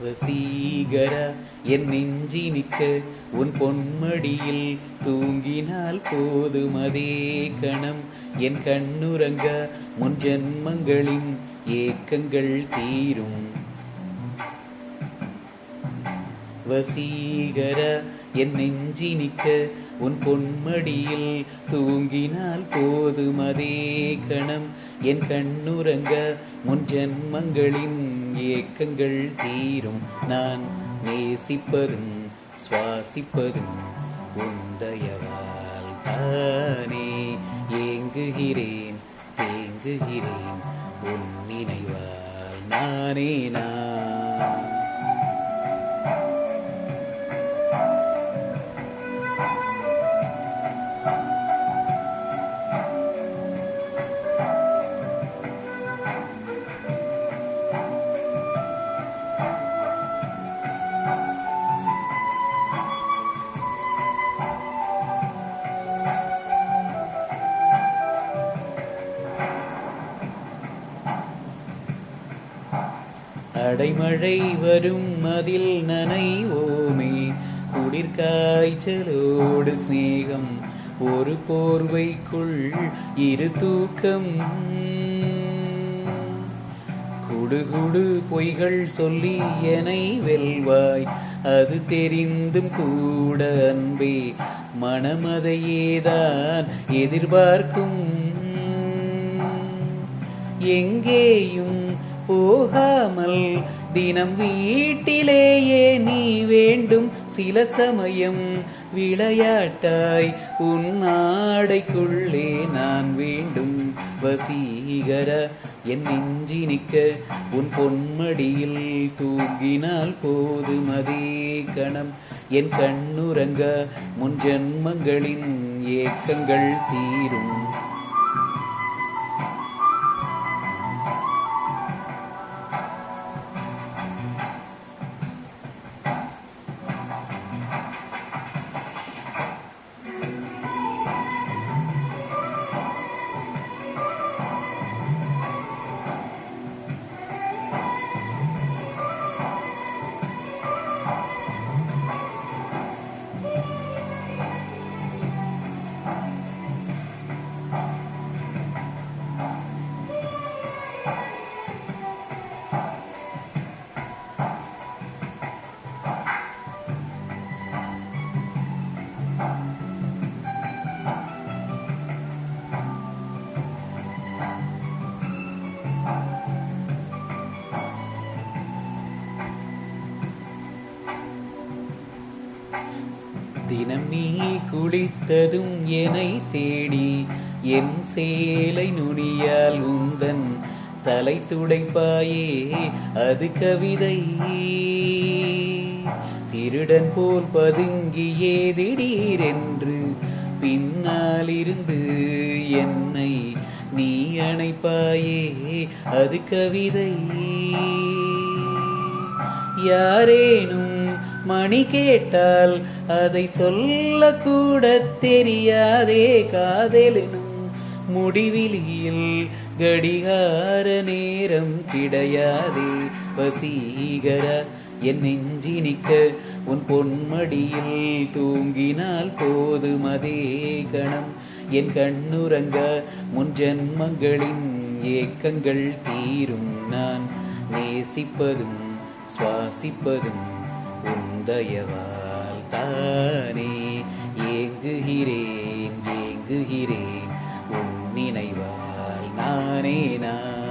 வசீகர என் நெஞ்சினிக்க உன் பொன்மடியில் தூங்கினால் போதும் அதே கணம் என் கண்ணுறங்க முன் ஜென்மங்களின் ஏக்கங்கள் தீரும். வசீகர என் நெஞ்சினிக்க உன் பொன்மடியில் தூங்கினால் போதும் அதே கணம் என் கண்ணுறங்க முன் ஜென்மங்களின் ஏக்கங்கள் தீரும். நான் நேசிப்பதும் சுவாசிப்பதும் உந்தயவால் தானே. ஏங்குகிறேன் தேங்குகிறேன் உன் நினைவால் நானே நான். அடைமழை வரும் அதில் நனைவோமே, குளிர்காய்ச்சலோடு சிநேகம் ஒரு போர்வைக்குள் இரு தூக்கம். குடுகுடு பொய்கள் சொல்லி என்னை வெல்வாய், அது தெரிந்தும் கூட அன்பே மனமதையேதான் எதிர்பார்க்கும். எங்கேயும் போகாமல் தினம் வீட்டிலேயே நீ வேண்டும். சில சமயம் விளையாட்டாய் உன் ஆடைக்குள்ளே நான் வேண்டும். வசீகர என் நெஞ்சினிக்க உன் பொன்மடியில் தூங்கினால் போதும் அதே கணம் என் கண்ணுறங்க முன் ஜென்மங்களின் ஏக்கங்கள் தீரும். தினம் நீ குளித்ததும் என்னை தேடி என் சேலை நுனியால் உந்தன் தலை துடைப்பாயே அது கவிதை. திருடன் போல் பதுங்கியே திடீரென்று பின்னால் இருந்து என்னை நீ அணைப்பாயே அது கவிதை. யாரேனும் மணி கேட்டால் அதை சொல்லக்கூட தெரியாதே. காதலெனும் முடிவிலியில் கடிகார நேரம் கிடையாதே. வசீகர என் நெஞ்சினிக்க உன் பொன்மடியில் தூங்கினால் போதும் அதே கணம் என் கண்ணுறங்க முன் ஜென்மங்களின் ஏக்கங்கள் தீரும். நான் நேசிப்பதும் சுவாசிப்பதும் உந்தயவால் தானே. ஏங்குகிறேன் ஏங்குகிறேன் உன் நினைவால் நானே நான்.